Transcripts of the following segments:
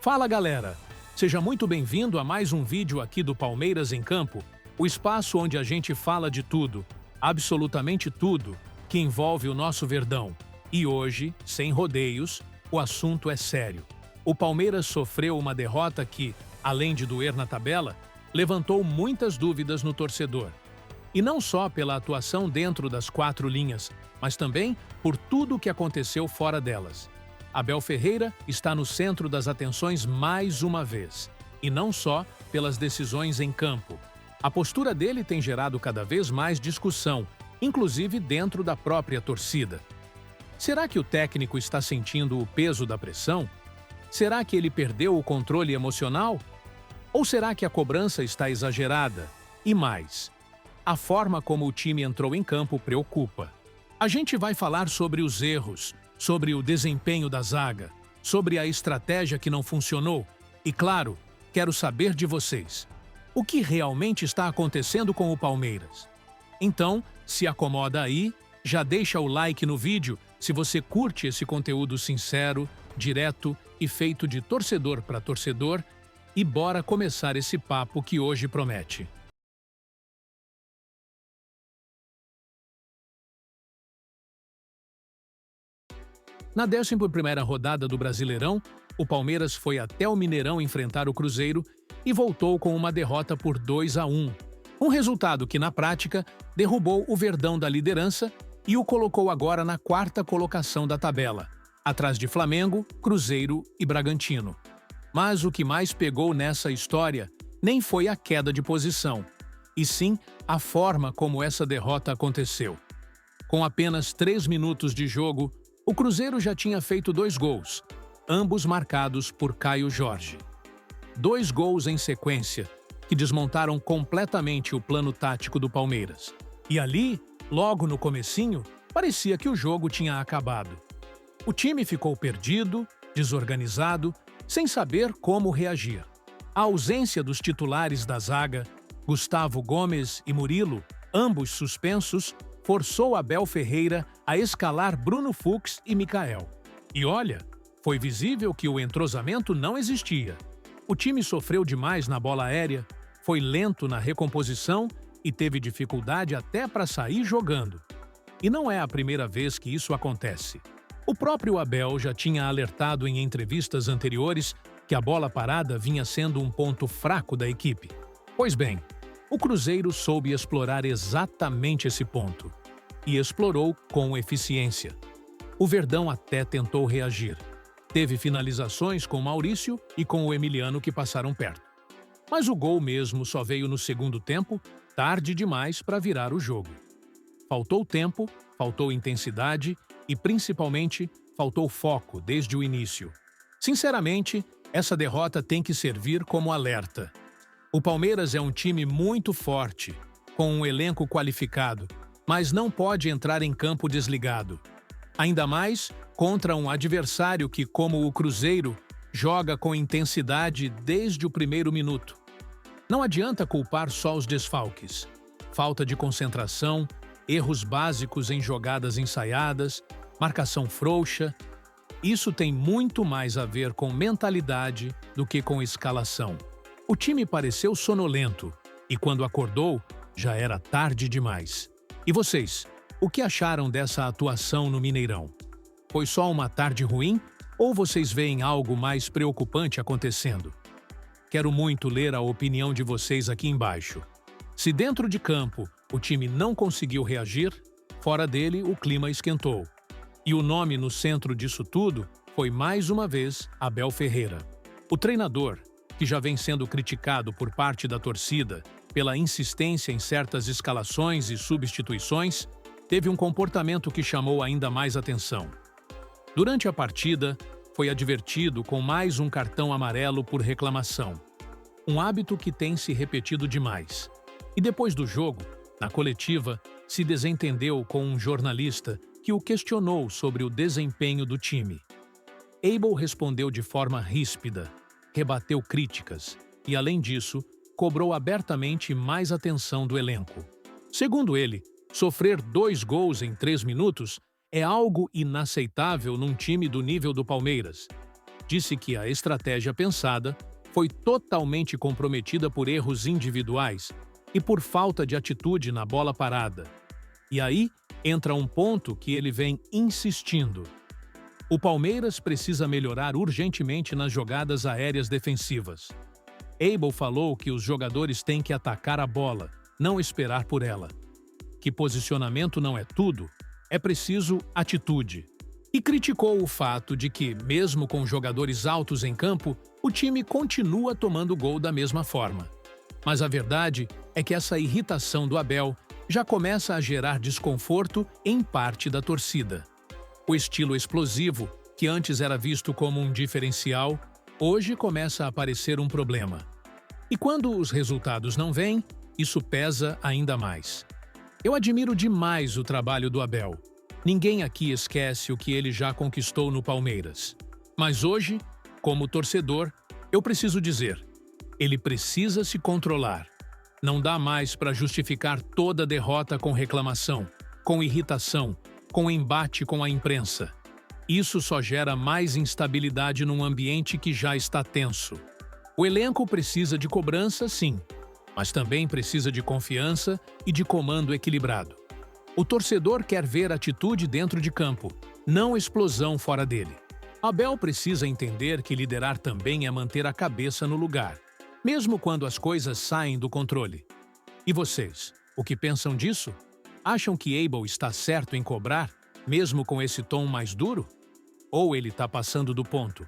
Fala galera! Seja muito bem-vindo a mais um vídeo aqui do Palmeiras em Campo, o espaço onde a gente fala de tudo, absolutamente tudo, que envolve o nosso Verdão. E hoje, sem rodeios, o assunto é sério. O Palmeiras sofreu uma derrota que, além de doer na tabela, levantou muitas dúvidas no torcedor. E não só pela atuação dentro das quatro linhas, mas também por tudo o que aconteceu fora delas. Abel Ferreira está no centro das atenções mais uma vez. E não só pelas decisões em campo. A postura dele tem gerado cada vez mais discussão, inclusive dentro da própria torcida. Será que o técnico está sentindo o peso da pressão? Será que ele perdeu o controle emocional? Ou será que a cobrança está exagerada? E mais, a forma como o time entrou em campo preocupa. A gente vai falar sobre os erros, sobre o desempenho da zaga, sobre a estratégia que não funcionou e, claro, quero saber de vocês. O que realmente está acontecendo com o Palmeiras? Então, se acomoda aí, já deixa o like no vídeo se você curte esse conteúdo sincero, direto e feito de torcedor para torcedor, e bora começar esse papo que hoje promete. Na 11ª rodada do Brasileirão, o Palmeiras foi até o Mineirão enfrentar o Cruzeiro e voltou com uma derrota por 2-1. Um resultado que, na prática, derrubou o Verdão da liderança e o colocou agora na quarta colocação da tabela, atrás de Flamengo, Cruzeiro e Bragantino. Mas o que mais pegou nessa história nem foi a queda de posição, e sim a forma como essa derrota aconteceu. Com apenas 3 minutos de jogo, o Cruzeiro já tinha feito 2 gols, ambos marcados por Caio Jorge. 2 gols em sequência, que desmontaram completamente o plano tático do Palmeiras. E ali, logo no comecinho, parecia que o jogo tinha acabado. O time ficou perdido, desorganizado, sem saber como reagir. A ausência dos titulares da zaga, Gustavo Gomes e Murilo, ambos suspensos, forçou Abel Ferreira a escalar Bruno Fux e Michael. E olha, foi visível que o entrosamento não existia. O time sofreu demais na bola aérea, foi lento na recomposição e teve dificuldade até para sair jogando. E não é a primeira vez que isso acontece. O próprio Abel já tinha alertado em entrevistas anteriores que a bola parada vinha sendo um ponto fraco da equipe. Pois bem, o Cruzeiro soube explorar exatamente esse ponto. E explorou com eficiência. O Verdão até tentou reagir. Teve finalizações com Maurício e com o Emiliano que passaram perto. Mas o gol mesmo só veio no segundo tempo, tarde demais para virar o jogo. Faltou tempo, faltou intensidade e, principalmente, faltou foco desde o início. Sinceramente, essa derrota tem que servir como alerta. O Palmeiras é um time muito forte, com um elenco qualificado, mas não pode entrar em campo desligado. Ainda mais contra um adversário que, como o Cruzeiro, joga com intensidade desde o primeiro minuto. Não adianta culpar só os desfalques. Falta de concentração, erros básicos em jogadas ensaiadas, marcação frouxa. Isso tem muito mais a ver com mentalidade do que com escalação. O time pareceu sonolento e, quando acordou, já era tarde demais. E vocês, o que acharam dessa atuação no Mineirão? Foi só uma tarde ruim ou vocês veem algo mais preocupante acontecendo? Quero muito ler a opinião de vocês aqui embaixo. Se dentro de campo o time não conseguiu reagir, fora dele o clima esquentou. E o nome no centro disso tudo foi mais uma vez Abel Ferreira. O treinador, que já vem sendo criticado por parte da torcida pela insistência em certas escalações e substituições, teve um comportamento que chamou ainda mais atenção. Durante a partida, foi advertido com mais um cartão amarelo por reclamação. Um hábito que tem se repetido demais. E depois do jogo, na coletiva, se desentendeu com um jornalista que o questionou sobre o desempenho do time. Abel respondeu de forma ríspida, rebateu críticas e, além disso, cobrou abertamente mais atenção do elenco. Segundo ele, sofrer 2 gols em 3 minutos é algo inaceitável num time do nível do Palmeiras. disse que a estratégia pensada foi totalmente comprometida por erros individuais e por falta de atitude na bola parada. E aí entra um ponto que ele vem insistindo. O Palmeiras precisa melhorar urgentemente nas jogadas aéreas defensivas. Abel falou que os jogadores têm que atacar a bola, não esperar por ela. Que posicionamento não é tudo, é preciso atitude. E criticou o fato de que, mesmo com jogadores altos em campo, o time continua tomando gol da mesma forma. Mas a verdade é que essa irritação do Abel já começa a gerar desconforto em parte da torcida. O estilo explosivo, que antes era visto como um diferencial, hoje começa a parecer um problema. E quando os resultados não vêm, isso pesa ainda mais. Eu admiro demais o trabalho do Abel. Ninguém aqui esquece o que ele já conquistou no Palmeiras. Mas hoje, como torcedor, eu preciso dizer, ele precisa se controlar. Não dá mais para justificar toda derrota com reclamação, com irritação, com embate com a imprensa. Isso só gera mais instabilidade num ambiente que já está tenso. O elenco precisa de cobrança, sim, mas também precisa de confiança e de comando equilibrado. O torcedor quer ver atitude dentro de campo, não explosão fora dele. Abel precisa entender que liderar também é manter a cabeça no lugar, mesmo quando as coisas saem do controle. E vocês, o que pensam disso? Acham que Abel está certo em cobrar, mesmo com esse tom mais duro? Ou ele está passando do ponto?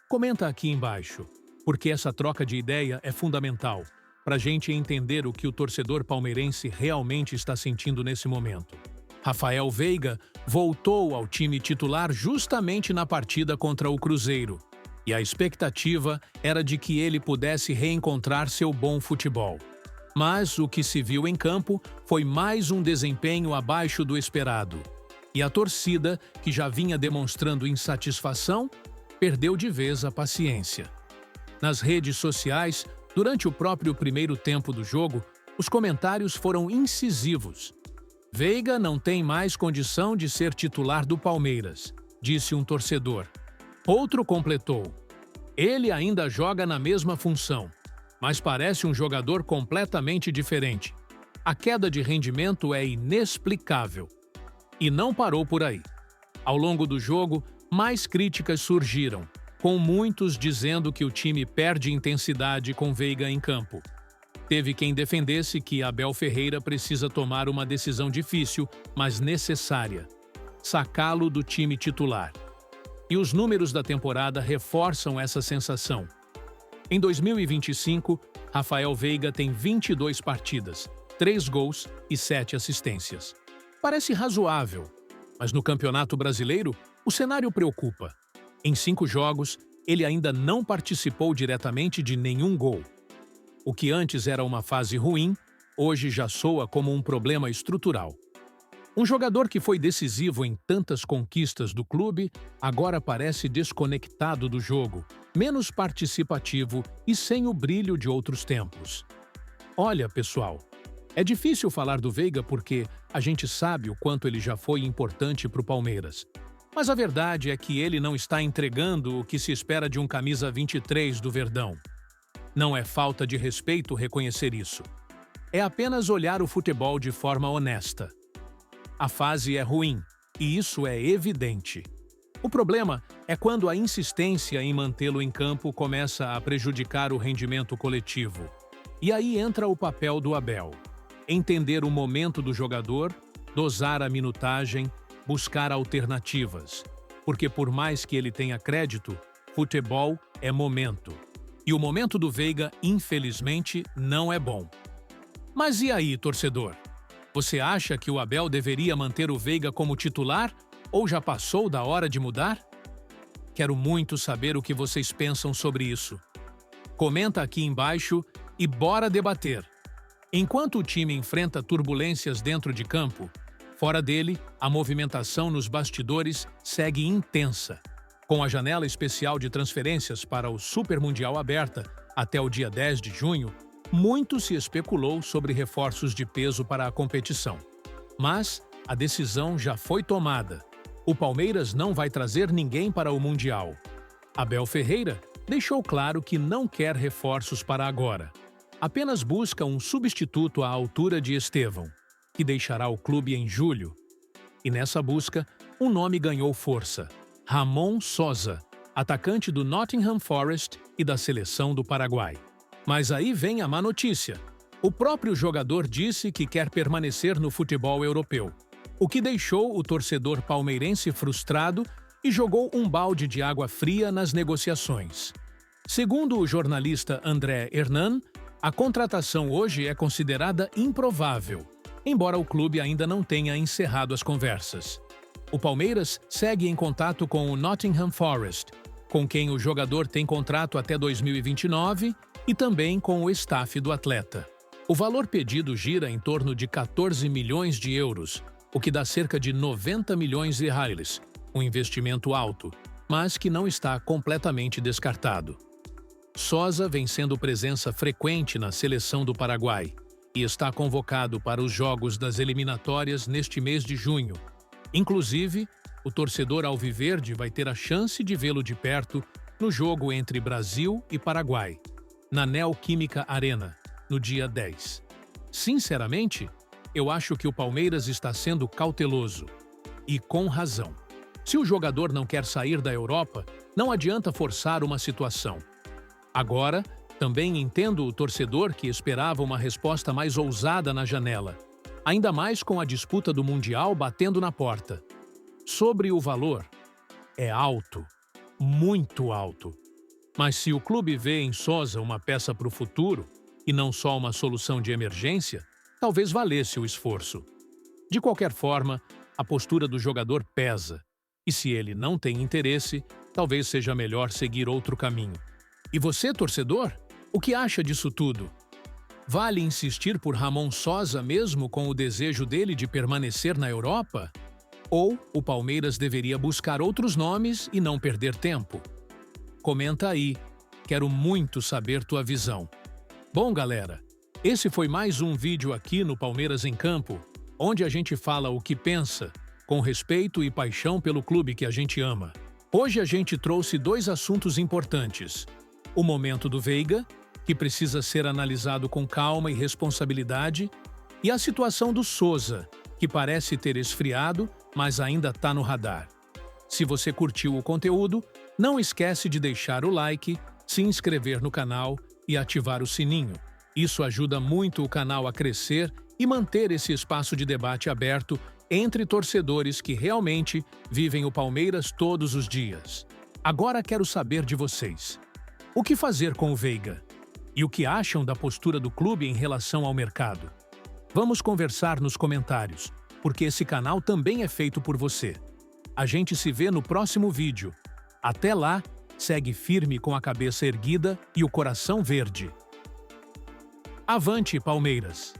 Comenta aqui embaixo, porque essa troca de ideia é fundamental para a gente entender o que o torcedor palmeirense realmente está sentindo nesse momento. Rafael Veiga voltou ao time titular justamente na partida contra o Cruzeiro, e a expectativa era de que ele pudesse reencontrar seu bom futebol. Mas o que se viu em campo foi mais um desempenho abaixo do esperado. E a torcida, que já vinha demonstrando insatisfação, perdeu de vez a paciência. Nas redes sociais, durante o próprio primeiro tempo do jogo, os comentários foram incisivos. Veiga não tem mais condição de ser titular do Palmeiras, disse um torcedor. Outro completou. Ele ainda joga na mesma função, mas parece um jogador completamente diferente. A queda de rendimento é inexplicável. E não parou por aí. Ao longo do jogo, mais críticas surgiram, com muitos dizendo que o time perde intensidade com Veiga em campo. Teve quem defendesse que Abel Ferreira precisa tomar uma decisão difícil, mas necessária: sacá-lo do time titular. E os números da temporada reforçam essa sensação. Em 2025, Rafael Veiga tem 22 partidas, 3 gols e 7 assistências. Parece razoável, mas no Campeonato Brasileiro, o cenário preocupa. Em 5 jogos, ele ainda não participou diretamente de nenhum gol. O que antes era uma fase ruim, hoje já soa como um problema estrutural. Um jogador que foi decisivo em tantas conquistas do clube, agora parece desconectado do jogo, menos participativo e sem o brilho de outros tempos. Olha, pessoal, é difícil falar do Veiga porque a gente sabe o quanto ele já foi importante para o Palmeiras. Mas a verdade é que ele não está entregando o que se espera de um camisa 23 do Verdão. Não é falta de respeito reconhecer isso. É apenas olhar o futebol de forma honesta. A fase é ruim, e isso é evidente. O problema é quando a insistência em mantê-lo em campo começa a prejudicar o rendimento coletivo. E aí entra o papel do Abel. Entender o momento do jogador, dosar a minutagem, buscar alternativas. Porque por mais que ele tenha crédito, futebol é momento. E o momento do Veiga, infelizmente, não é bom. Mas e aí, torcedor? Você acha que o Abel deveria manter o Veiga como titular ou já passou da hora de mudar? Quero muito saber o que vocês pensam sobre isso. Comenta aqui embaixo e bora debater. Enquanto o time enfrenta turbulências dentro de campo, fora dele, a movimentação nos bastidores segue intensa. Com a janela especial de transferências para o Super Mundial aberta até o dia 10 de junho, muito se especulou sobre reforços de peso para a competição. Mas a decisão já foi tomada. O Palmeiras não vai trazer ninguém para o Mundial. Abel Ferreira deixou claro que não quer reforços para agora. Apenas busca um substituto à altura de Estevão, que deixará o clube em julho. E nessa busca, um nome ganhou força: Ramon Sosa, atacante do Nottingham Forest e da seleção do Paraguai. Mas aí vem a má notícia. O próprio jogador disse que quer permanecer no futebol europeu, o que deixou o torcedor palmeirense frustrado e jogou um balde de água fria nas negociações. Segundo o jornalista André Hernan, a contratação hoje é considerada improvável, embora o clube ainda não tenha encerrado as conversas. O Palmeiras segue em contato com o Nottingham Forest, com quem o jogador tem contrato até 2029, e também com o staff do atleta. O valor pedido gira em torno de 14 milhões de euros, o que dá cerca de 90 milhões de reais, um investimento alto, mas que não está completamente descartado. Sosa vem sendo presença frequente na seleção do Paraguai e está convocado para os jogos das eliminatórias neste mês de junho. Inclusive, o torcedor alviverde vai ter a chance de vê-lo de perto no jogo entre Brasil e Paraguai, na Neoquímica Arena, no dia 10. Sinceramente, eu acho que o Palmeiras está sendo cauteloso. E com razão. Se o jogador não quer sair da Europa, não adianta forçar uma situação. Agora, também entendo o torcedor que esperava uma resposta mais ousada na janela, ainda mais com a disputa do Mundial batendo na porta. Sobre o valor, é alto, muito alto. Mas se o clube vê em Sosa uma peça para o futuro, e não só uma solução de emergência, talvez valesse o esforço. De qualquer forma, a postura do jogador pesa, e se ele não tem interesse, talvez seja melhor seguir outro caminho. E você, torcedor? O que acha disso tudo? Vale insistir por Ramon Sosa mesmo com o desejo dele de permanecer na Europa? Ou o Palmeiras deveria buscar outros nomes e não perder tempo? Comenta aí, quero muito saber tua visão. Bom, galera, esse foi mais um vídeo aqui no Palmeiras em Campo, onde a gente fala o que pensa, com respeito e paixão pelo clube que a gente ama. Hoje a gente trouxe dois assuntos importantes: o momento do Veiga, que precisa ser analisado com calma e responsabilidade, e a situação do Sosa, que parece ter esfriado, mas ainda está no radar. Se você curtiu o conteúdo, não esquece de deixar o like, se inscrever no canal e ativar o sininho. Isso ajuda muito o canal a crescer e manter esse espaço de debate aberto entre torcedores que realmente vivem o Palmeiras todos os dias. Agora quero saber de vocês. O que fazer com o Veiga? E o que acham da postura do clube em relação ao mercado? Vamos conversar nos comentários, porque esse canal também é feito por você. A gente se vê no próximo vídeo. Até lá, segue firme com a cabeça erguida e o coração verde. Avante, Palmeiras!